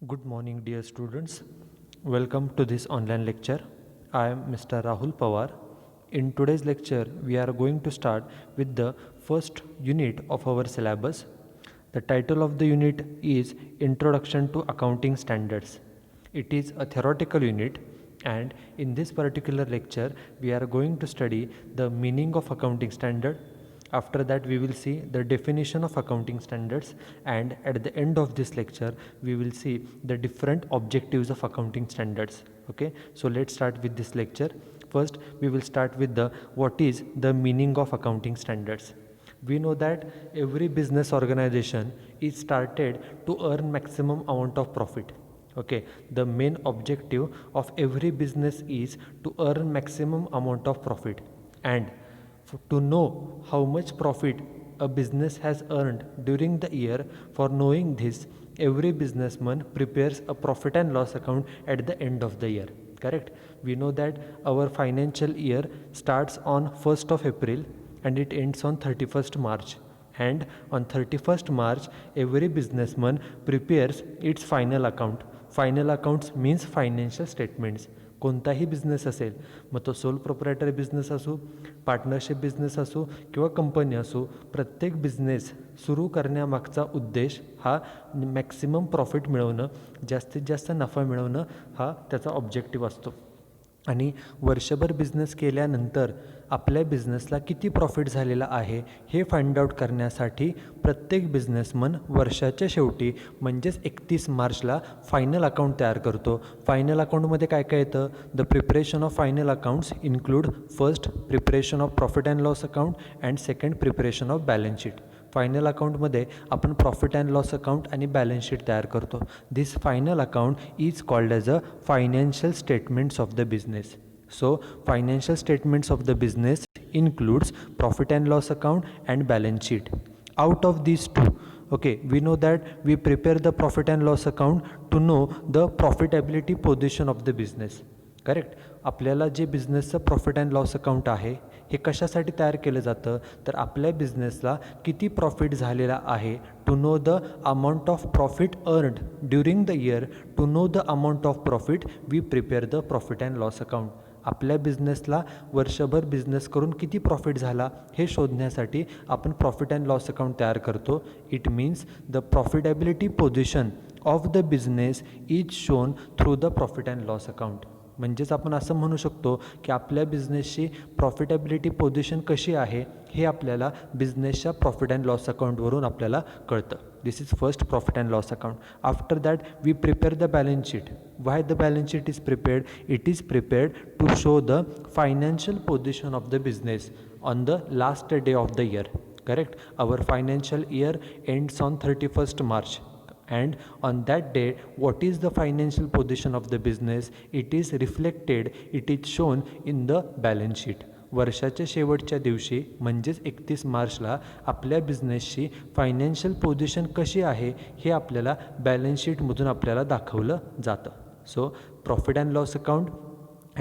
Good morning, dear students. Welcome to this online lecture. I am Mr. Rahul Pawar. In today's lecture, we are going to start with the first unit of our syllabus. The title of the unit is Introduction to Accounting Standards. It is a theoretical unit, and in this particular lecture, we are going to study the meaning of accounting standard. After that, we will see the definition of accounting standards, and at the end of this lecture we will see the different objectives of accounting standards. Okay, so let's start with this lecture. First, we will start with the what is the meaning of accounting standards. We know that every business organization is started to earn maximum amount of profit. Okay, the main objective of every business is to earn maximum amount of profit, and to know how much profit a business has earned during the year. For knowing this, every businessman prepares a profit and loss account at the end of the year. Correct? We know that our financial year starts on 1st of April and it ends on 31st March. And on 31st March, every businessman prepares its final account. Final accounts means financial statements. कोणताही business असेल, मग तो soul proprietary business असो, partnership business असो किंवा company असो, प्रत्येक business सुरू करण्यामागचा उद्देश हा मॅक्सिमम प्रॉफिट मिळवणं, जास्तीत जास्त नफा मिळवणं हा त्याचा ऑब्जेक्टिव्ह असतो. आणि वर्षभर बिझनेस केल्यानंतर आपल्या बिझनेसला किती प्रॉफिट झालेला आहे हे फाइंड आउट करण्यासाठी प्रत्येक बिझनेसमन वर्षाच्या शेवटी म्हणजेच 31 मार्चला फायनल अकाउंट तयार करतो. फायनल अकाउंटमध्ये काय काय येतं? The preparation of final accounts include first preparation of profit and loss account and second preparation of balance sheet. Final अकाउंटमध्ये आपण प्रॉफिट अँड लॉस अकाउंट आणि बॅलन्स शीट तयार करतो. This final account is called as a financial statements of the business. So financial statements of the business includes profit and loss account and balance sheet. Out of these two, okay, we know that we prepare the profit and loss account to know the profitability position of the business. Correct? आपल्याला जे बिझनेसचं profit and loss account आहे हे कशासाठी तयार केलं जातं? तर आपल्या बिझनेसला किती प्रॉफिट झालेला आहे, to know the amount of profit earned during the year. To know the amount of profit we prepare the profit and loss account. आपल्या बिझनेसला वर्षभर बिझनेस करून किती प्रॉफिट झाला हे शोधण्यासाठी आपण प्रॉफिट अँड लॉस अकाउंट तयार करतो. It means the profitability position of the business is shown through the profit and loss account. म्हणजेच आपण असं म्हणू शकतो की आपल्या बिझनेसची प्रॉफिटेबिलिटी पोझिशन कशी आहे हे आपल्याला बिझनेसच्या प्रॉफिट अँड लॉस अकाउंटवरून आपल्याला कळतं. This is first profit and loss account. After that we prepare the balance sheet. Why the balance sheet is prepared? It is prepared to show the financial position of the business on the last day of the year. Correct? Our financial year ends on 31st March. And on that day, what is the financial position of the business? It is reflected, it is shown in the balance sheet. वर्षाच्या शेवटच्या दिवशी म्हणजेच 31 मार्चला आपल्या बिझनेसची financial position कशी आहे हे आपल्याला बॅलन्स शीटमधून आपल्याला दाखवलं जातं. So profit and loss account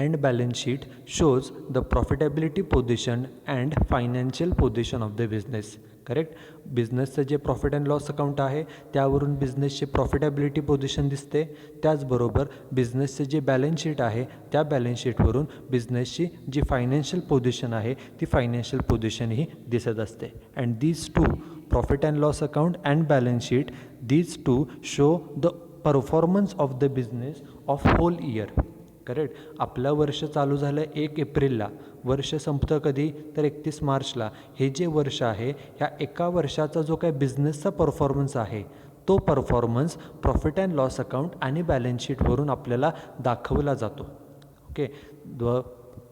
and balance sheet shows the profitability position and financial position of the business. Correct? बिझनेसचं जे प्रॉफिट अँड लॉस अकाउंट आहे त्यावरून बिझनेसचे प्रॉफिटेबिलिटी पोझिशन दिसते. त्याचबरोबर बिझनेसचे जे बॅलन्स शीट आहे त्या बॅलन्स शीटवरून बिझनेसची जी फायनान्शियल पोझिशन आहे ती फायनान्शियल पोझिशनही दिसत असते. And these two, profit and loss account and balance sheet, these two show the performance of the business of whole year. Correct? आपलं वर्ष चालू झालं 1 एप्रिलला, वर्ष संपतं कधी? तर 31 मार्चला. हे जे वर्ष आहे ह्या एका वर्षाचा जो काय बिझनेसचा परफॉर्मन्स आहे तो performance profit and loss account आणि बॅलन्स शीटवरून आपल्याला दाखवला जातो. Okay, the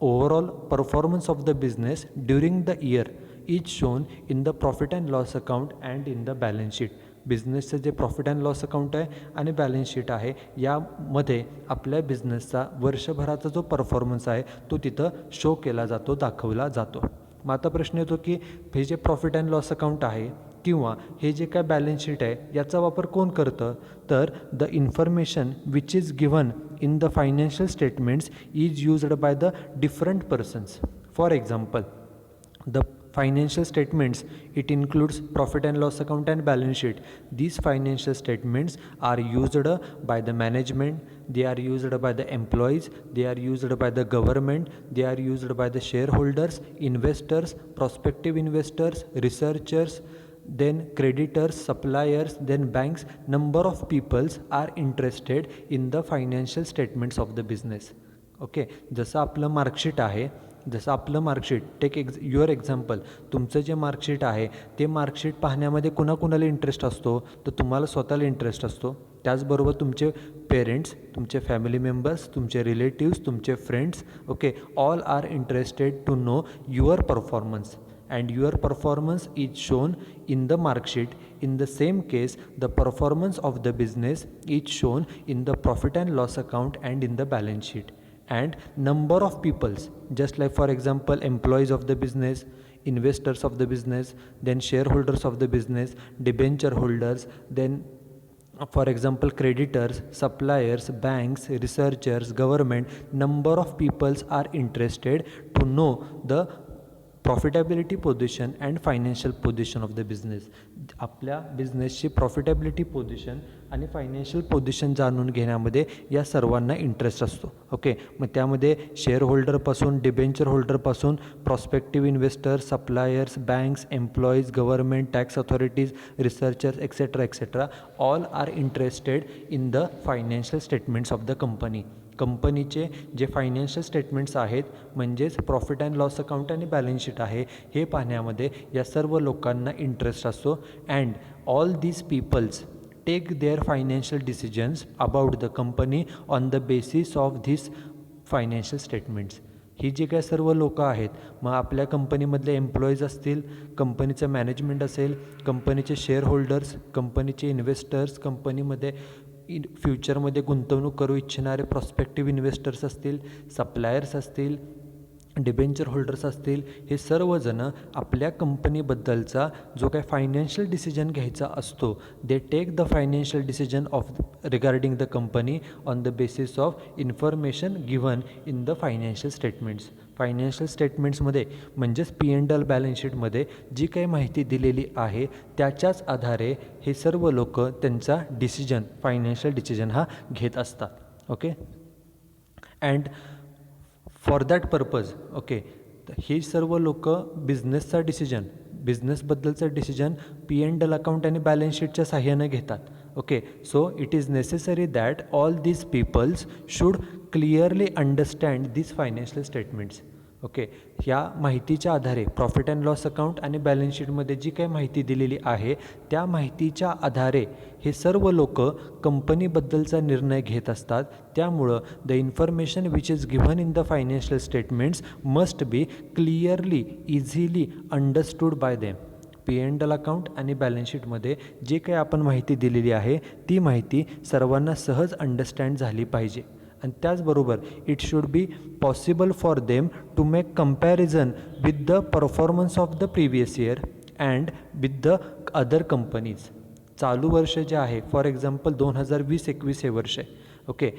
overall performance of the business during the year is shown in the profit and loss account and in the balance sheet. बिझनेसचं जे प्रॉफिट अँड लॉस अकाउंट आहे आणि balance sheet आहे यामध्ये आपल्या बिझनेसचा वर्षभराचा जो परफॉर्मन्स आहे तो तिथं शो केला जातो, दाखवला जातो. मग आता प्रश्न येतो की हे जे प्रॉफिट अँड लॉस अकाउंट आहे किंवा हे जे काय बॅलन्स शीट आहे याचा वापर कोण करतं? तर the information which is given in the financial statements is used by the different persons. For example, the Financial statements, it includes profit and loss account and balance sheet. These financial statements are used by the management, they are used by the employees, they are used by the government, they are used by the shareholders, investors, prospective investors, researchers, then creditors, suppliers, then banks. Number of peoples are interested in the financial statements of the business. Okay, जसं आपलं marksheet आहे, जसं आपलं marksheet, take your example, तुमचं जे marksheet आहे ते marksheet पाहण्यामध्ये कुणाकुणाला इंटरेस्ट असतो, तर तुम्हाला स्वतःला इंटरेस्ट असतो. त्याचबरोबर तुमचे पेरेंट्स, तुमचे फॅमिली मेंबर्स, तुमचे रिलेटिव्स, तुमचे friends, okay, all are interested to know your performance. And your performance is shown in the mark sheet. In the same case, the performance of the business is shown in the profit and loss account and in the balance sheet. And number of peoples, just like for example employees of the business, investors of the business, then shareholders of the business, debenture holders, then for example creditors, suppliers, banks, researchers, government. Number of peoples are interested to know the profitability position and financial position of the business. आपल्या बिझनेसची profitability position आणि financial position जाणून घेण्यामध्ये या सर्वांना interest असतो. Okay, मग त्यामध्ये शेअर होल्डरपासून, डिबेंचर होल्डरपासून, prospective investors, suppliers, banks, employees, government, tax authorities, researchers, etcetera etcetera, all are interested in the financial statements of the company. कंपनीचे जे फायनान्शियल स्टेटमेंट्स आहेत, म्हणजेच प्रॉफिट अँड लॉस अकाउंट आणि बॅलन्स शीट आहे, हे पाहण्यामध्ये या सर्व लोकांना इंटरेस्ट असतो. And all these peoples take their financial decisions about the company on the basis of this financial statements. ही जी काय सर्व लोकं आहेत, मग आपल्या कंपनीमधले एम्प्लॉईज असतील, कंपनीचं मॅनेजमेंट असेल, कंपनीचे शेअर होल्डर्स, कंपनीचे इन्व्हेस्टर्स, कंपनीमध्ये फ्युचरमध्ये गुंतवणूक करू इच्छिणारे प्रॉस्पेक्टिव्ह इन्व्हेस्टर्स असतील, सप्लायर्स असतील, डिबेंचर होल्डर्स असतील, हे सर्वजणं आपल्या कंपनीबद्दलचा जो काय फायनान्शियल डिसिजन घ्यायचा असतो, they take the financial decision of regarding the company on the basis of information given in the financial statements. Financial स्टेटमेंट्समध्ये म्हणजेच P&L बॅलन्स शीटमध्ये जी काही माहिती दिलेली आहे त्याच्याच आधारे हे सर्व लोक त्यांचा डिसिजन, फायनान्शियल डिसिजन हा घेत असतात. Okay, and for that purpose, okay, हे सर्व लोक बिझनेसचा डिसिजन, बिझनेसबद्दलचा डिसिजन P&L अकाउंट आणि बॅलन्स शीटच्या साहाय्यानं घेतात. Okay, so it is necessary that all these peoples should clearly understand these financial statements. Okay, ह्या माहितीच्या आधारे प्रॉफिट अँड लॉस अकाउंट आणि बॅलन्स शीटमध्ये जी काही माहिती दिलेली आहे त्या माहितीच्या आधारे हे सर्व लोक कंपनीबद्दलचा निर्णय घेत असतात. त्यामुळं the information which is given in the financial statements must be clearly, easily understood by them. P&L account आणि बॅलन्स शीटमध्ये जे काही आपण माहिती दिलेली आहे ती माहिती सर्वांना सहज अंडरस्टँड झाली पाहिजे. आणि त्याचबरोबर it should be possible for them to make comparison with the performance of the previous year and with the other companies. चालू वर्ष जे आहे, फॉर एक्झाम्पल 2020-21 हे वर्ष आहे. ओके,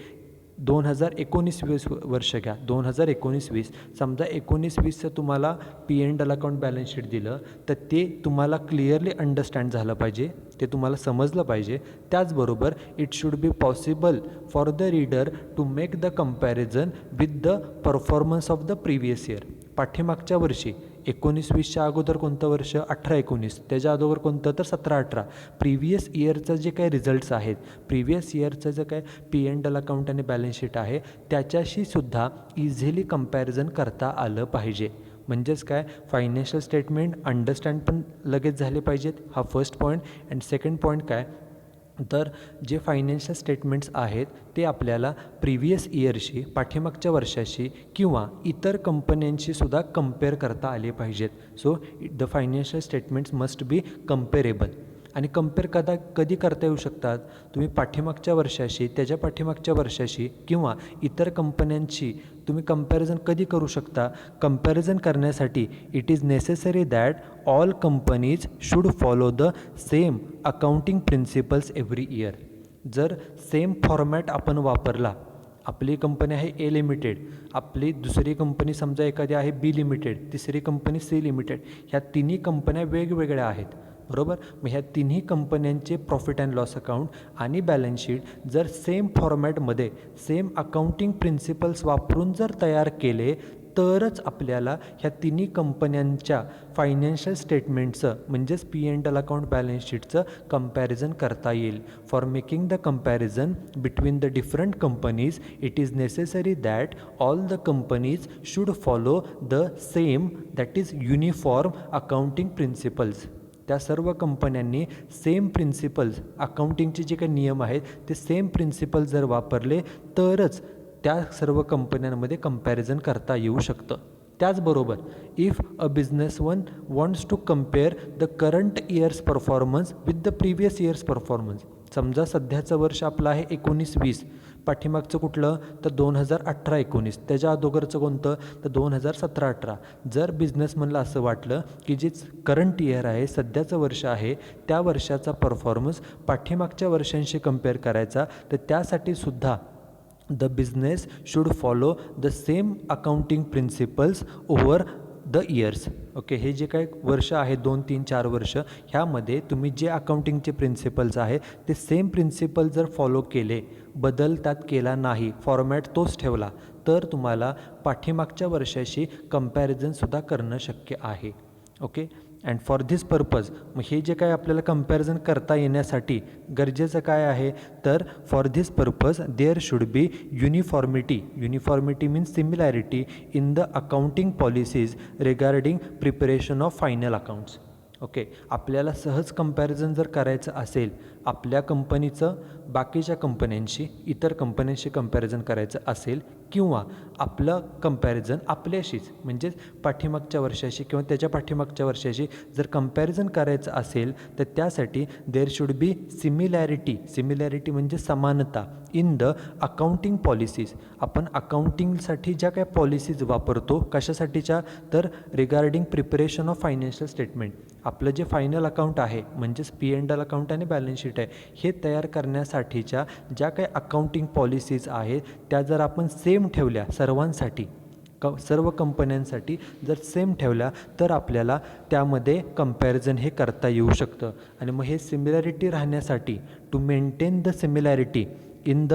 2019-20 वर्ष घ्या, 2019-20 समजा 19-20चं तुम्हाला P&L अकाउंट बॅलन्स शीट दिलं तर ते तुम्हाला क्लिअरली अंडरस्टँड झालं पाहिजे, ते तुम्हाला समजलं पाहिजे. त्याचबरोबर it should be possible for the reader to make the comparison with the performance of the previous year. पाठीमागच्या वर्षी 19-20च्या अगोदर कोणतं वर्ष, 18-19, त्याच्या अगोदर कोणतं तर 17-18. प्रिव्हियस इयरचं जे काही रिझल्ट्स आहेत, प्रिव्हियस इयरचं जे काय P&L अकाउंट आणि बॅलन्स शीट आहे त्याच्याशी सुद्धा इझिली कंपॅरिझन करता आलं पाहिजे. म्हणजेच काय, फायनान्शियल स्टेटमेंट अंडरस्टँड पण लगेच झाले पाहिजेत, हा first point. And second point काय, तर जे फायनान्शियल स्टेटमेंट्स आहेत ते आपल्याला प्रिव्हियस इयरशी, पाठीमागच्या वर्षाशी किंवा इतर कंपन्यांशी सुद्धा कंपेअर करता आले पाहिजेत. So the financial statements must be comparable. आणि कंपेअर कधी करता येऊ शकतात, तुम्ही पाठीमागच्या वर्षाशी, त्याच्या पाठीमागच्या वर्षाशी किंवा इतर कंपन्यांशी तुम्ही कंपॅरिझन कधी करू शकता. कंपॅरिझन करण्यासाठी it is necessary that all companies should follow the same accounting principles every year. जर सेम फॉर्मॅट आपण वापरला, आपली कंपनी आहे ए लिमिटेड, आपली दुसरी कंपनी समजा एखादी आहे बी लिमिटेड, तिसरी कंपनी सी लिमिटेड. ह्या तिन्ही कंपन्या वेगवेगळ्या आहेत, बरोबर. मग ह्या तिन्ही कंपन्यांचे प्रॉफिट अँड लॉस अकाउंट आणि बॅलन्स शीट जर सेम फॉर्मॅटमध्ये सेम अकाउंटिंग प्रिन्सिपल्स वापरून जर तयार केले तरच आपल्याला ह्या तिन्ही कंपन्यांच्या फायनान्शियल स्टेटमेंटचं म्हणजेच P&L अकाउंट बॅलन्स शीटचं कंपॅरिझन करता येईल. For making the comparison between the different companies it is necessary that all the companies should follow the same that is uniform accounting principles. त्या सर्व कंपन्यांनी सेम प्रिन्सिपल्स, अकाउंटिंगचे जे काही नियम आहेत ते सेम प्रिन्सिपल्स जर वापरले तरच त्या सर्व कंपन्यांमध्ये कंपॅरिझन करता येऊ शकतं. त्याचबरोबर if a business one wants to compare the current year's performance with the previous year's performance. समजा सध्याचं वर्ष आपलं आहे 19-20, पाठीमागचं कुठलं तर 2018-19, त्याच्या अगोदरचं कोणतं तर 2017-18. जर बिझनेसमनला असं वाटलं की जे करंट इयर आहे, सध्याचं वर्ष आहे, त्या वर्षाचा परफॉर्मन्स पाठीमागच्या वर्षांशी कम्पेअर करायचा, तर त्यासाठी सुद्धा the business should follow the same accounting principles over the years. Okay, हे जे काही वर्ष आहे 2, 3, 4 वर्ष, ह्यामध्ये तुम्ही जे अकाउंटिंगचे प्रिन्सिपल्स आहे ते सेम प्रिन्सिपल जर फॉलो केले, बदल त्यात केला नाही, फॉर्मॅट तोच ठेवला, तर तुम्हाला पाठीमागच्या वर्षाशी कंपॅरिझनसुद्धा करणं शक्य आहे. Okay, and for this purpose, मग हे जे काय आपल्याला कंपॅरिझन करता येण्यासाठी गरजेचं काय आहे तर for this purpose there should be uniformity. Uniformity means similarity in the accounting policies regarding preparation of final accounts. Okay, आपल्याला सहज कंपॅरिझन जर करायचं असेल, आपल्या कंपनीचं बाकीच्या कंपन्यांशी, इतर कंपन्यांशी कंपॅरिझन करायचं असेल, किंवा आपलं कंपॅरिझन आपल्याशीच म्हणजेच पाठीमागच्या वर्षाशी किंवा त्याच्या पाठीमागच्या वर्षाशी जर कंपॅरिझन करायचं असेल, तर त्यासाठी there should be similarity. Similarity म्हणजे समानता इन द अकाउंटिंग पॉलिसीज. आपण अकाउंटिंगसाठी ज्या काय पॉलिसीज वापरतो, कशासाठीच्या तर regarding preparation of financial statement. आपलं जे फायनल अकाउंट आहे म्हणजेच P&L अकाउंट आणि बॅलन्स शीट आहे, हे तयार करण्यासाठीच्या ज्या काही अकाउंटिंग पॉलिसीज आहेत त्या जर आपण सेम ठेवल्या सर्वांसाठी, सर्व कंपन्यांसाठी जर सेम ठेवल्या, तर आपल्याला त्यामध्ये कंपॅरिझन हे करता येऊ शकतं. आणि मग हे सिमिलॅरिटी राहण्यासाठी, to maintain the similarity in the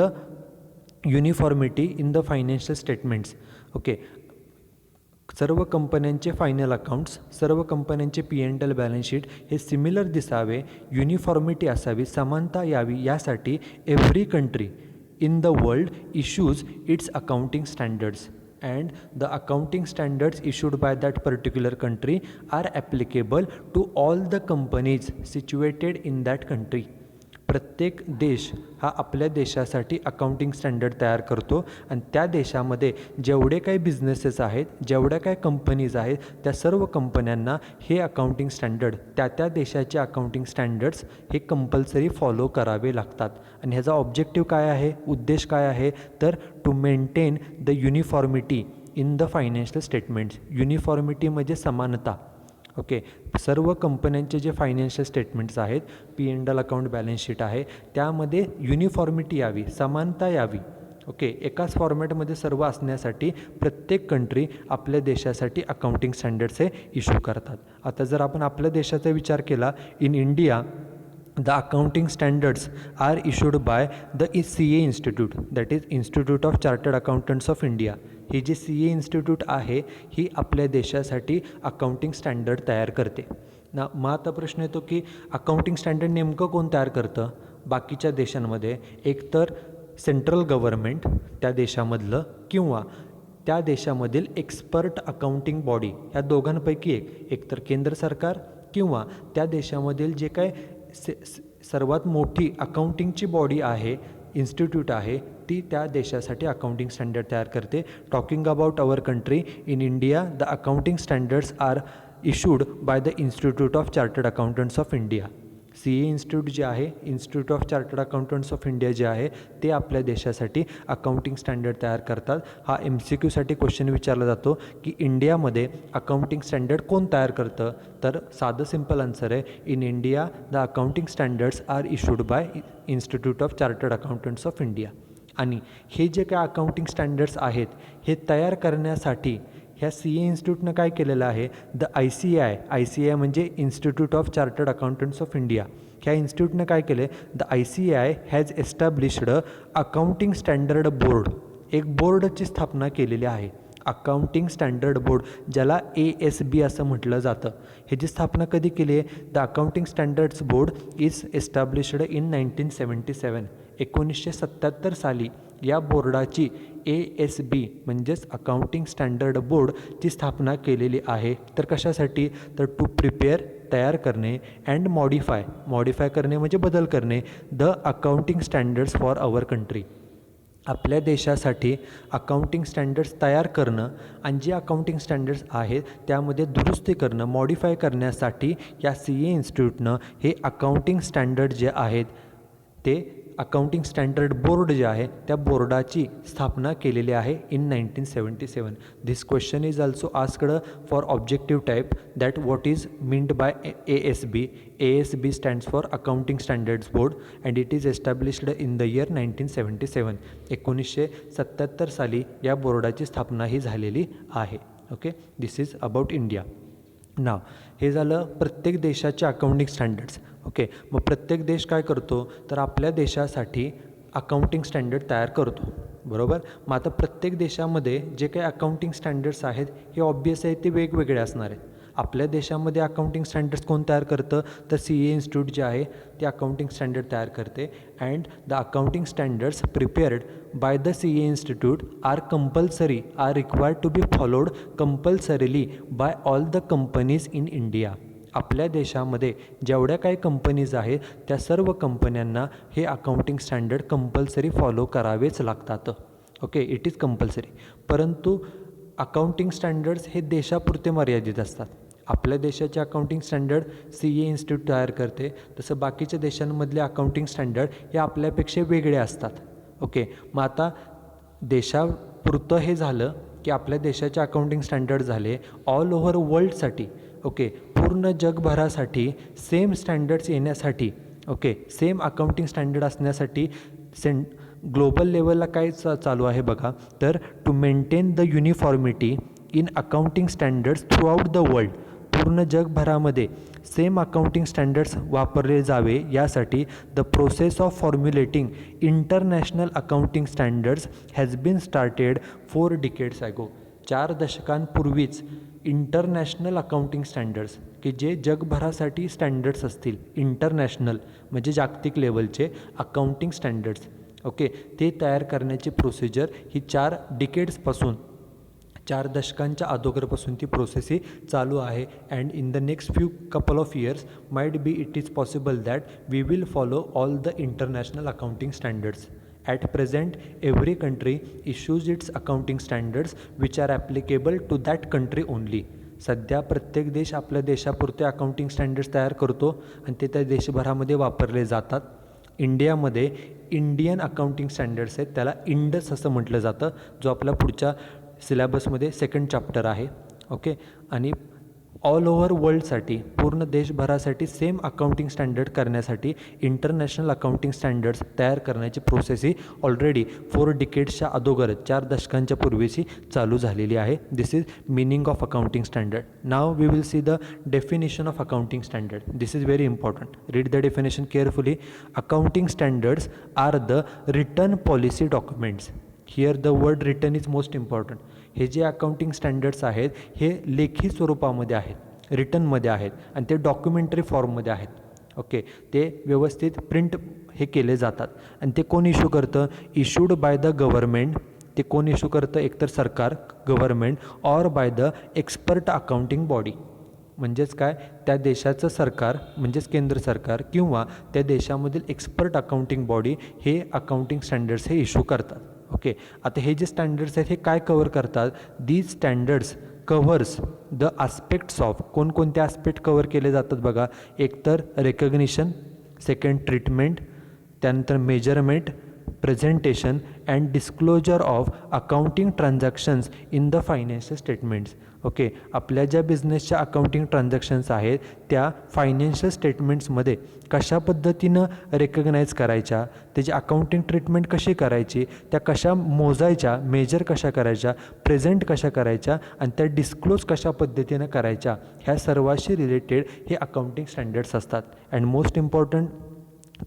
uniformity in the financial statements. Okay, सर्व कंपन्यांचे फायनल अकाउंट्स, सर्व कंपन्यांचे P&L बॅलन्स शीट हे सिमिलर दिसावे, युनिफॉर्मिटी असावी, समानता यावी, यासाठी every country in the world issues its accounting standards, and the accounting standards issued by that particular country are applicable to all the companies situated in that country. प्रत्येक देश हा आपल्या देशासाठी अकाउंटिंग स्टँडर्ड तयार करतो, आणि त्या देशामध्ये जेवढे काही बिझनेसेस आहेत, जेवढ्या काही कंपनीज आहेत, त्या सर्व कंपन्यांना हे अकाउंटिंग स्टँडर्ड, त्या देशाचे अकाउंटिंग स्टँडर्ड्स हे कंपल्सरी फॉलो करावे लागतात. आणि ह्याचा ऑब्जेक्टिव्ह काय आहे, उद्देश काय आहे तर to maintain the uniformity in the financial statements. Uniformity म्हणजे समानता. ओके, सर्व कंपन्यांचे जे फायनान्शियल स्टेटमेंट्स आहेत, P&L अकाउंट बॅलन्स शीट आहे, त्यामध्ये युनिफॉर्मिटी यावी, समानता यावी. ओके, एकाच फॉर्मॅटमध्ये सर्व असण्यासाठी प्रत्येक कंट्री आपल्या देशासाठी अकाउंटिंग स्टँडर्ड्स हे इश्यू करतात. आता जर आपण आपल्या देशाचा विचार केला, in India the accounting standards are issued by the CA Institute, that is Institute of Chartered Accountants of India. ही जी CA इन्स्टिट्यूट आहे ही आपल्या देशासाठी अकाउंटिंग स्टँडर्ड तयार करते ना. मग आता प्रश्न येतो की अकाउंटिंग स्टँडर्ड नेमकं कोण तयार करतं बाकीच्या देशांमध्ये? एकतर सेंट्रल गव्हर्नमेंट त्या देशामधलं, किंवा त्या देशामधील एक्सपर्ट अकाउंटिंग बॉडी, ह्या दोघांपैकी एकतर केंद्र सरकार किंवा त्या देशामधील जे काय सर्वात मोठी अकाउंटिंगची बॉडी आहे, इन्स्टिट्यूट आहे, ती त्या देशासाठी अकाउंटिंग स्टँडर्ड तयार करते. Talking about our country, in India the accounting standards are issued by the institute of chartered accountants of India. CA institute जे आहे, institute of chartered accountants of India जे आहे, ते आपल्या देशासाठी अकाउंटिंग स्टँडर्ड तयार करतात. हा MCQसाठी क्वेश्चन विचारला जातो की इंडियामध्ये अकाउंटिंग स्टँडर्ड कोण तयार करतं, तर साधं सिम्पल आन्सर आहे, in India the accounting standards are issued by institute of chartered accountants of India. आणि हे जे काय अकाउंटिंग स्टँडर्ड्स आहेत हे तयार करण्यासाठी ह्या सी ए इन्स्टिट्यूटनं काय केलेलं आहे, द ICAI म्हणजे institute of chartered accountants of India, ह्या इन्स्टिट्यूटनं काय केलं आहे, the ICAI has established accounting standard board, एक बोर्डची स्थापना केलेली आहे, अकाउंटिंग स्टँडर्ड बोर्ड, ज्याला ASB असं म्हटलं जातं. ह्याची स्थापना कधी केली आहे, the accounting standards board is established in 1977, 1977 साली या बोर्डाची ASB म्हणजेच अकाउंटिंग स्टँडर्ड बोर्डची स्थापना केलेली आहे. तर कशासाठी, तर टू प्रिपेअर तयार करणे अँड मॉडिफाय करणे म्हणजे बदल करणे the accounting standards for our country, आपल्या देशासाठी अकाउंटिंग स्टँडर्ड्स तयार करणं आणि जे अकाउंटिंग स्टँडर्ड्स आहेत त्यामध्ये दुरुस्ती करणं, मॉडिफाय करण्यासाठी या CA इन्स्टिट्यूटनं हे अकाउंटिंग स्टँडर्ड जे आहेत ते अकाउंटिंग स्टँडर्ड बोर्ड जे आहे त्या बोर्डाची स्थापना केलेली आहे in 1977. This question is also asked for objective type that what is meant by ASB. ASB stands for accounting standards board and it is established in the year 1977. 1977 साली या बोर्डाची स्थापना ही झालेली आहे. Okay, this is about India. नाव हे झालं प्रत्येक देशाचे अकाउंटिंग स्टँडर्ड्स. ओके, मग प्रत्येक देश काय करतो, तर आपल्या देशासाठी अकाउंटिंग स्टँडर्ड तयार करतो, बरोबर. मग आता प्रत्येक देशामध्ये जे काही अकाउंटिंग स्टँडर्ड्स आहेत हे ऑब्वियस आहे ते वेगवेगळे असणार आहेत. आपल्या देशामध्ये अकाउंटिंग स्टँडर्ड्स कोण तयार करतं, तर CA इन्स्टिट्यूट जे आहे ते अकाउंटिंग स्टँडर्ड तयार करते. And the accounting standards prepared by the CA institute are required to be followed compulsorily by all the companies in India. आपल्या देशामध्ये जेवढ्या काही कंपनीज आहेत त्या सर्व कंपन्यांना हे अकाउंटिंग स्टँडर्ड कंपल्सरी फॉलो करावेच लागतात. Okay, it is compulsory. परंतु अकाउंटिंग स्टँडर्ड्स हे देशापुरते मर्यादित असतात. आपल्या देशाचे अकाउंटिंग स्टँडर्ड CA इन्स्टिट्यूट तयार करते, तसं बाकीच्या देशांमधले अकाउंटिंग स्टँडर्ड हे आपल्यापेक्षा वेगळे असतात. ओके, मग आता देशापुरतं हे झालं की आपल्या देशाचे अकाउंटिंग स्टँडर्ड झाले. ऑल ओव्हर वर्ल्डसाठी, ओके, पूर्ण जगभरासाठी सेम स्टँडर्ड्स येण्यासाठी, ओके, सेम अकाउंटिंग स्टँडर्ड असण्यासाठी ग्लोबल लेवलला काय चालू आहे बघा, तर to maintain the uniformity in accounting standards throughout the world, पूर्ण जगभरामध्ये सेम अकाउंटिंग स्टँडर्ड्स वापरले जावे यासाठी the process of formulating international accounting standards has been started 4 decades अगो. 4 दशकांपूर्वीच इंटरनॅशनल अकाउंटिंग स्टँडर्ड्स की जे जगभरासाठी स्टँडर्ड्स असतील, इंटरनॅशनल म्हणजे जागतिक लेवलचे अकाउंटिंग स्टँडर्ड्स, ओके, ते तयार करण्याची प्रोसिजर ही 4 decadesपासून 4 दशकांच्या अगोदरपासून ती प्रोसेस ही चालू आहे. And in the next few couple of years might be it is possible that we will follow all the international accounting standards. At present, every country issues its accounting standards which are applicable to that country only. सध्या प्रत्येक देश आपल्या देशापुरते accounting standards तयार करतो आणि ते त्या देशभरामध्ये वापरले जातात. इंडियामध्ये इंडियन अकाउंटिंग स्टँडर्ड्स आहेत, त्याला इंडस असं म्हटलं जातं, जो आपला पुढच्या सिलेबसमध्ये 2nd चॅप्टर आहे. ओके, आणि ऑल ओव्हर वर्ल्डसाठी पूर्ण देशभरासाठी सेम अकाउंटिंग स्टँडर्ड करण्यासाठी इंटरनॅशनल अकाउंटिंग स्टँडर्ड्स तयार करण्याची प्रोसेस ही ऑलरेडी 4 decadesच्या अगोदरच 4 दशकांच्या पूर्वीची चालू झालेली आहे. This is meaning of accounting standard. Now we will see the definition of accounting standard. This is very important. Read the definition carefully. Accounting standards are the written policy documents. Here the word written is most important. हे जे accounting standards आहेत हे लेखी स्वरूपामध्ये आहेत, रिटनमध्ये आहेत आणि ते डॉक्युमेंटरी फॉर्ममध्ये आहेत. ओके, ते व्यवस्थित प्रिंट हे केले जातात आणि ते कोण इश्यू करतं, इश्यूड बाय द गव्हर्मेंट. ते कोण इश्यू करतं, एकतर सरकार government or by the expert accounting body. म्हणजेच काय, त्या देशाचं सरकार म्हणजेच केंद्र सरकार किंवा त्या देशामधील एक्सपर्ट अकाउंटिंग बॉडी हे अकाउंटिंग स्टँडर्ड्स हे इश्यू करतात. ओके, आता हे जे स्टँडर्ड्स आहेत हे काय कवर करतात, these standards covers the aspects of. कोणकोणते आस्पेक्ट कवर केले जातात बघा, एकतर रेकग्निशन, सेकंड ट्रीटमेंट, त्यानंतर measurement, presentation and disclosure of accounting transactions in the financial statements. Okay, आपल्या ज्या बिझनेसच्या अकाउंटिंग ट्रान्झॅक्शन्स आहेत त्या फायनान्शियल स्टेटमेंट्समध्ये कशा पद्धतीनं रेकग्नाईज करायच्या, त्याची अकाउंटिंग ट्रीटमेंट कशी करायची, त्या कशा मोजायच्या, मेजर कशा करायच्या, प्रेझेंट कशा करायच्या आणि त्या डिस्क्लोज कशा पद्धतीनं करायच्या, ह्या सर्वाशी रिलेटेड हे अकाउंटिंग स्टँडर्ड्स असतात. And most important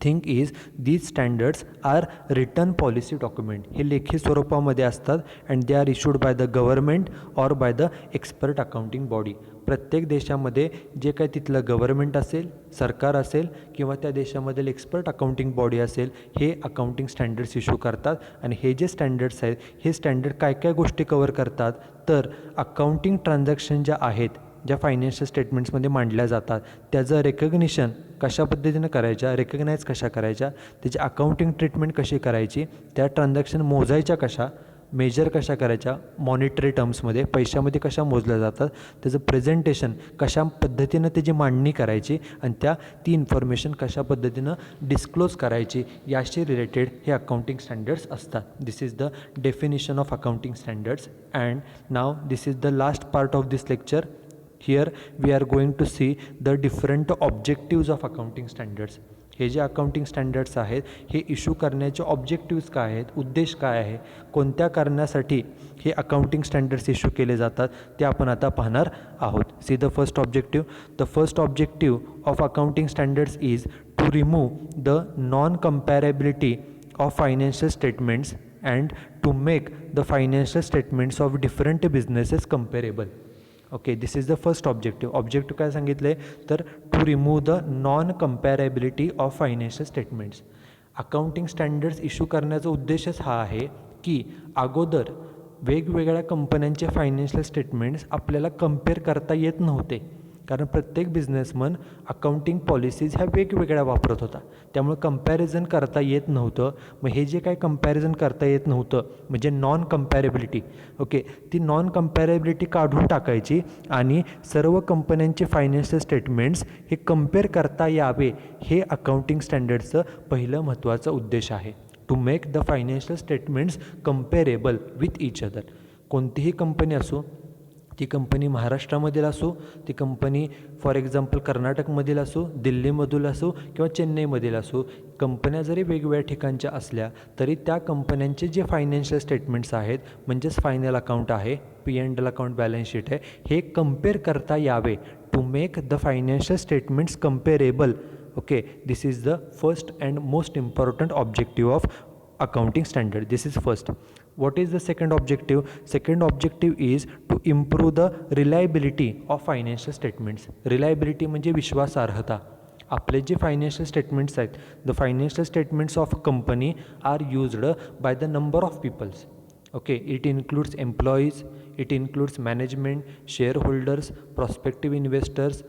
thing is these standards are written policy document. हे लेखी स्वरूपामध्ये असतात and they are issued by the government or by the expert accounting body. प्रत्येक देशामध्ये जे काही तिथलं गव्हर्मेंट असेल, सरकार असेल किंवा त्या देशामधील एक्सपर्ट अकाउंटिंग बॉडी असेल, हे अकाउंटिंग स्टँडर्ड्स इश्यू करतात. आणि हे जे स्टँडर्ड्स आहेत हे स्टँडर्ड काय काय गोष्टी कवर करतात, तर अकाउंटिंग ट्रान्झॅक्शन ज्या आहेत, ज्या फायनान्शियल स्टेटमेंट्समध्ये मांडल्या जातात, त्याचं रेकग्निशन कशा पद्धतीनं करायच्या, रेकग्नाईज कशा करायच्या, त्याची अकाउंटिंग ट्रीटमेंट कशी करायची, त्या ट्रान्झॅक्शन मोजायच्या कशा, मेजर कशा करायच्या, मॉनिटरी टर्म्समध्ये पैशामध्ये कशा मोजल्या जातात, त्याचं प्रेझेंटेशन कशा पद्धतीनं त्याची मांडणी करायची आणि ती इन्फॉर्मेशन कशा पद्धतीनं डिस्क्लोज करायची, याशी रिलेटेड हे अकाउंटिंग स्टँडर्ड्स असतात. This is the definition of accounting standards. And now this is the last part of this lecture. Here we are going to see the different objectives of accounting standards. हे जे accounting standards आहेत हे issue करण्याचे objectives काय आहेत, उद्देश काय आहे, कोणत्या कारणासाठी हे अकाउंटिंग स्टँडर्ड्स इश्यू केले जातात ते आपण आता पाहणार आहोत. See the first objective. The first objective of accounting standards is to remove the non comparability of financial statements and to make the financial statements of different businesses comparable. Okay, this is the first objective. Objective काय सांगितलं आहे, तर to remove the non comparability of financial statements. Accounting standards issue करण्याचा उद्देशच हा आहे की अगोदर वेगवेगळ्या कंपन्यांचे फायनान्शियल स्टेटमेंट्स आपल्याला कम्पेअर करता येत नव्हते, कारण प्रत्येक बिझनेसमन अकाउंटिंग पॉलिसीज ह्या वेगवेगळ्या वापरत होता, त्यामुळे कंपॅरिझन करता येत नव्हतं. मग हे जे काय कंपॅरिझन करता येत नव्हतं म्हणजे नॉन कम्पॅरेबिलिटी, ओके, ती नॉन कम्पॅरेबिलिटी काढून टाकायची आणि सर्व कंपन्यांचे फायनान्शियल स्टेटमेंट्स हे कम्पेअर करता यावे, हे अकाउंटिंग स्टँडर्डचं पहिलं महत्त्वाचा उद्देश आहे. To make the financial statements comparable with each other. कोणतीही कंपनी असो, ती कंपनी महाराष्ट्रामधील असो, ती कंपनी फॉर एक्झाम्पल कर्नाटकमधील असो, दिल्लीमधील असो किंवा चेन्नईमधील असो, कंपन्या जरी वेगवेगळ्या ठिकाणच्या असल्या तरी त्या कंपन्यांचे जे फायनान्शियल स्टेटमेंट्स आहेत म्हणजेच फायनल अकाउंट आहे, P&L अकाउंट, बॅलन्स शीट आहे, हे कम्पेअर करता यावे. To make the financial statements comparable. Okay, this is the first and most important objective of accounting standard. This is first. What is the second objective? Second objective is to improve the reliability of financial statements. Reliability म्हणजे विश्वासार्हता. आपले जे financial statements आहेत, the financial statements of company are used by the number of peoples. Okay, it includes employees, it includes management, share holders, prospective investors,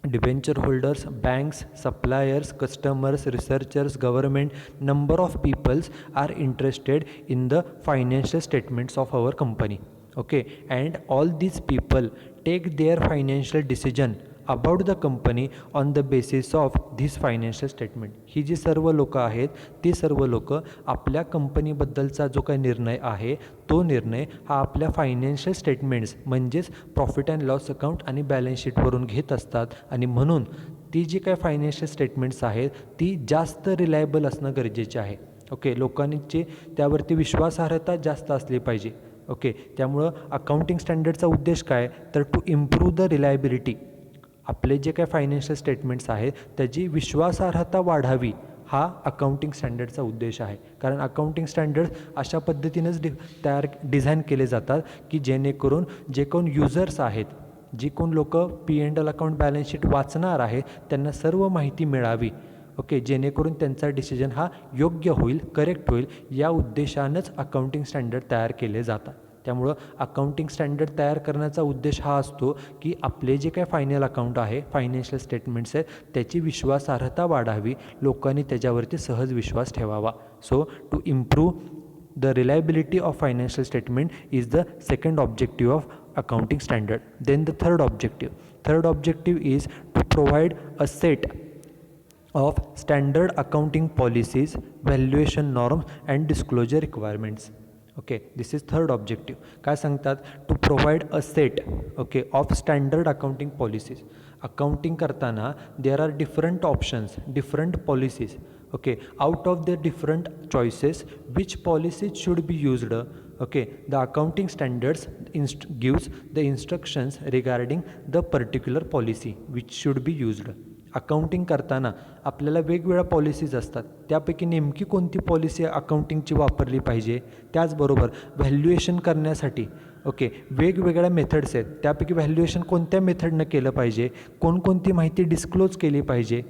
debenture holders, banks, suppliers, customers, researchers, government. Number of peoples are interested in the financial statements of our company. Okay, and all these people take their financial decision about the company on the basis of this financial statement. ही जी सर्व लोक आहेत ती सर्व लोक आपल्या कंपनीबद्दलचा जो काही निर्णय आहे तो निर्णय हा आपल्या फायनान्शियल स्टेटमेंट्स म्हणजेच प्रॉफिट अँड लॉस अकाउंट आणि बॅलन्स शीटवरून घेत असतात. आणि म्हणून ती जी काही फायनान्शियल स्टेटमेंट्स आहेत ती जास्त रिलायबल असणं गरजेचे आहे. ओके, लोकांची त्यावरती विश्वासार्हता जास्त असली पाहिजे. ओके, त्यामुळं अकाउंटिंग स्टँडर्डचा उद्देश काय, तर टू इम्प्रूव्ह द रिलायबिलिटी. आपले जे काही फायनान्शियल स्टेटमेंट्स आहेत त्याची विश्वासार्हता वाढावी, हा अकाउंटिंग स्टँडर्डचा उद्देश आहे. कारण अकाउंटिंग स्टँडर्ड अशा पद्धतीनंच डिझाईन केले जातात की जेणेकरून जे कोण युजर्स आहेत, जी कोण लोक P&L अकाउंट, बॅलन्स शीट वाचणार आहे त्यांना सर्व माहिती मिळावी. ओके, जेणेकरून त्यांचा डिसिजन हा योग्य होईल, करेक्ट होईल, या उद्देशानंच अकाउंटिंग स्टँडर्ड तयार केले जातात. त्यामुळं अकाउंटिंग स्टँडर्ड तयार करण्याचा उद्देश हा असतो की आपले जे काय फायनल अकाउंट आहे, फायनान्शियल स्टेटमेंट्स आहेत, त्याची विश्वासार्हता वाढावी, लोकांनी त्याच्यावरती सहज विश्वास ठेवावा. So to improve the reliability of financial statement is the second objective of accounting standard. Then the third objective is to provide a set of standard accounting policies, valuation norms and disclosure requirements. Okay, this is third objective. काय सांगतात? To provide a set okay of standard accounting policies. Accounting करताना there are different options, different policies. Okay, out of the different choices, which policies should be used? Okay, the accounting standards gives the instructions regarding the particular policy which should be used. Accounting करताना आपल्याला वेगवेगळ्या policies असतात, त्यापैकी नेमकी कोणती policy अकाउंटिंगची वापरली पाहिजे. त्याचबरोबर व्हॅल्युएशन करण्यासाठी ओके वेगवेगळ्या मेथड्स आहेत, त्यापैकी व्हॅल्युएशन कोणत्या मेथडनं केलं पाहिजे, कोणकोणती माहिती डिस्क्लोज केली पाहिजे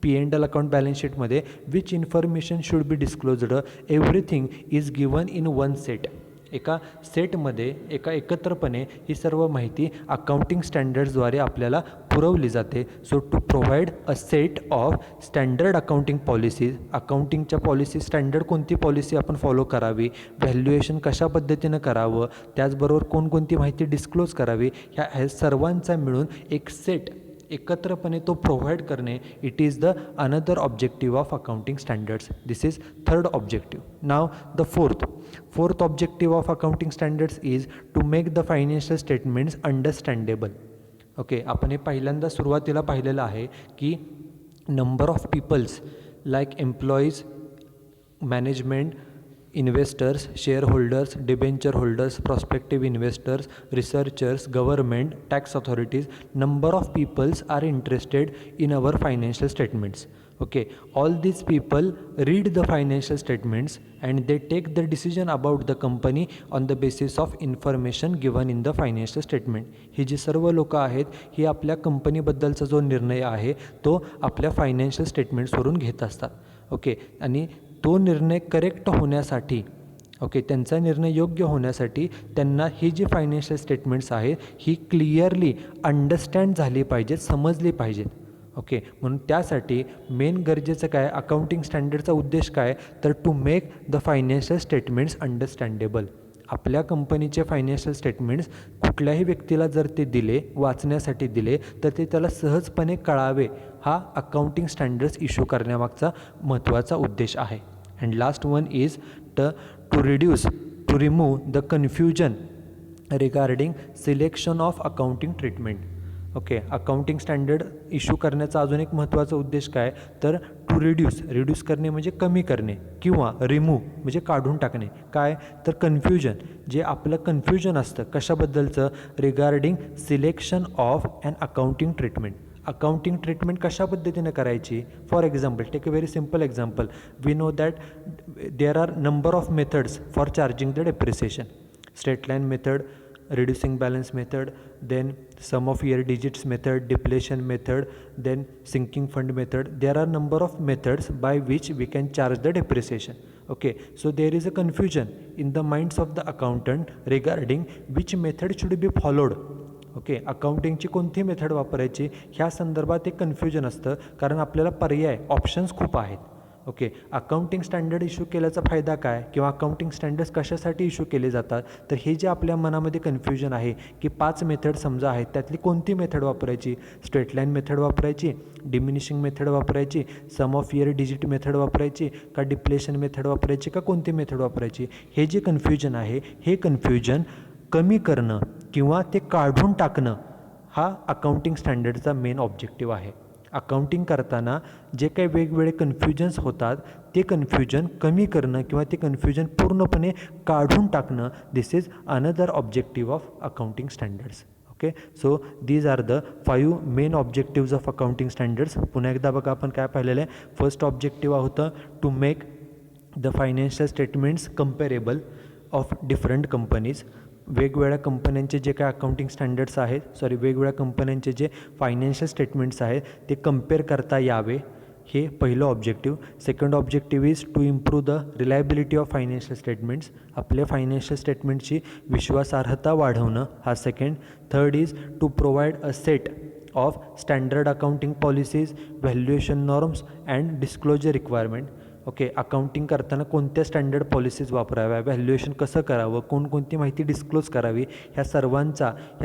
P&L अकाउंट बॅलन्स शीटमध्ये, which information should be disclosed. Everything is given in one set. एका सेटमध्ये एकत्रपणे ही सर्व माहिती अकाउंटिंग स्टँडर्ड्सद्वारे आपल्याला पुरवली जाते. So to provide a set of standard accounting policies, अकाउंटिंगच्या पॉलिसी स्टँडर्ड कोणती पॉलिसी आपण फॉलो करावी, व्हॅल्युएशन कशा पद्धतीनं करावं, त्याचबरोबर कोणकोणती माहिती डिस्क्लोज करावी, ह्या सर्वांचा मिळून एक सेट एकत्रपणे तो प्रोव्हाइड करणे, it is the another objective of accounting standards. This is third objective. Now the fourth objective of accounting standards is to make the financial statements understandable. Okay, आपण हे पहिल्यांदा सुरुवातीला पाहिलेलं आहे की number of peoples like employees, management, investors, shareholders, debenture holders, prospective investors, researchers, government, tax authorities, number of peoples are interested in our financial statements. Okay, all these people read the financial statements and they take the decision about the company on the basis of information given in the financial statement. ही जी सर्व लोक आहेत ही आपल्या कंपनीबद्दलचा जो निर्णय आहे तो आपल्या financial स्टेटमेंट्सवरून घेत असतात. ओके, आणि तो निर्णय करेक्ट होण्यासाठी ओके त्यांचा निर्णय योग्य होण्यासाठी त्यांना ही जी फायनान्शियल स्टेटमेंट्स आहेत ही क्लिअरली अंडरस्टँड झाली पाहिजेत, समजली पाहिजेत. ओके, म्हणून त्यासाठी मेन गरजेचं काय, अकाउंटिंग स्टँडर्डचा उद्देश काय, तर to make the financial statements understandable. आपल्या कंपनीचे फायनान्शियल स्टेटमेंट्स कुठल्याही व्यक्तीला जर ते दिले, वाचण्यासाठी दिले, तर ते त्याला सहजपणे कळावे, हा अकाउंटिंग स्टँडर्ड्स इश्यू करण्यामागचा महत्त्वाचा उद्देश आहे. And last one is to remove the confusion regarding selection of accounting treatment. Okay, accounting standard issue करण्याचा अजून एक महत्त्वाचा उद्देश काय, तर टू रिड्यूस करणे म्हणजे कमी करणे, किंवा रिमूव्ह म्हणजे काढून टाकणे. काय तर कन्फ्युजन, जे आपलं कन्फ्युजन असतं कशाबद्दलचं, regarding selection of and accounting treatment. Accounting treatment कशा पद्धतीनं करायची. For example, take a very simple example. We know that there are number of methods for charging the depreciation. Straight line method, reducing balance method, then sum of year digits method, depletion method, then sinking fund method. There are number of methods by which we can charge the depreciation. Okay, so there is a confusion in the minds of the accountant regarding which method should be followed. Okay, अकाउंटिंगची कोणती method वापरायची ह्या संदर्भात एक confusion असतं, कारण आपल्याला पर्याय ऑप्शन्स खूप आहेत. ओके, अकाउंटिंग स्टँडर्ड इश्यू केल्याचा फायदा काय, किंवा अकाउंटिंग स्टँडर्ड्स कशासाठी इश्यू केले जातात, तर हे जे आपल्या मनामध्ये कन्फ्युजन आहे की 5 मेथड समजा आहेत, त्यातली कोणती मेथड वापरायची, स्ट्रेट लाईन मेथड वापरायची, डिमिनिशिंग मेथड वापरायची, सम ऑफ इयर डिजिट मेथड वापरायची, का डिप्लेशन मेथड वापरायची, का कोणती मेथड वापरायची, हे जे कन्फ्युजन आहे हे कन्फ्युजन कमी करणं किंवा ते काढून टाकणं हा अकाउंटिंग स्टँडर्डचा मेन ऑब्जेक्टिव्ह आहे. अकाउंटिंग करताना जे काही वेगवेगळे कन्फ्युजन्स होतात ते कन्फ्युजन कमी करणं किंवा ते कन्फ्युजन पूर्णपणे काढून टाकणं, this is another objective of accounting standards. Okay, so these are the 5 main objectives of accounting standards. पुन्हा एकदा बघा आपण काय पाहिलेलं आहे. फर्स्ट ऑब्जेक्टिव्ह होतं to make the financial statements comparable of different companies. वेगवेगळ्या कंपन्यांचे जे काय अकाउंटिंग स्टँडर्ड्स आहेत, वेगवेगळ्या कंपन्यांचे जे फायनान्शियल स्टेटमेंट्स आहेत ते कम्पेअर करता यावे, हे पहिलं objective. Second objective is to improve the reliability of financial statements. आपल्या फायनान्शियल स्टेटमेंटची विश्वासार्हता वाढवणं, हा second. Third is to provide a set of standard accounting policies, valuation norms and disclosure requirement. Okay, accounting करताना कोणत्या स्टँडर्ड पॉलिसीज वापराव्या, valuation कसं करावं, कोणकोणती माहिती डिस्क्लोज करावी, ह्या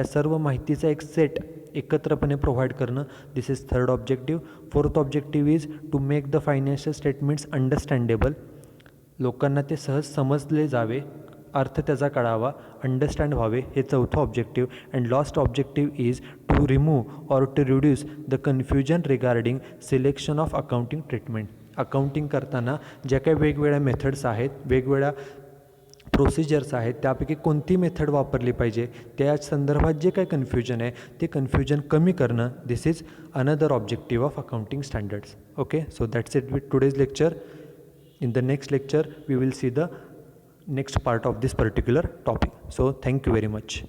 सर्व माहितीचा एक सेट एकत्रपणे प्रोव्हाइड करणं. This is third objective. Fourth objective is to make the financial statements understandable. लोकांना ते सहज समजले जावे, अर्थ त्याचा कळावा, अंडरस्टँड व्हावे, हे चौथं objective. And last objective is to remove or to reduce the confusion regarding selection of accounting treatment. Accounting करताना ज्या काही वेगवेगळ्या मेथड्स आहेत, वेगवेगळ्या प्रोसिजर्स आहेत, त्यापैकी कोणती मेथड वापरली पाहिजे, त्या संदर्भात जे काही कन्फ्युजन आहे ते कन्फ्युजन कमी करणं. This is another objective of accounting standards. Okay, so that's it with today's lecture. In the next lecture, we will see the next part of this particular topic. So, thank you very much.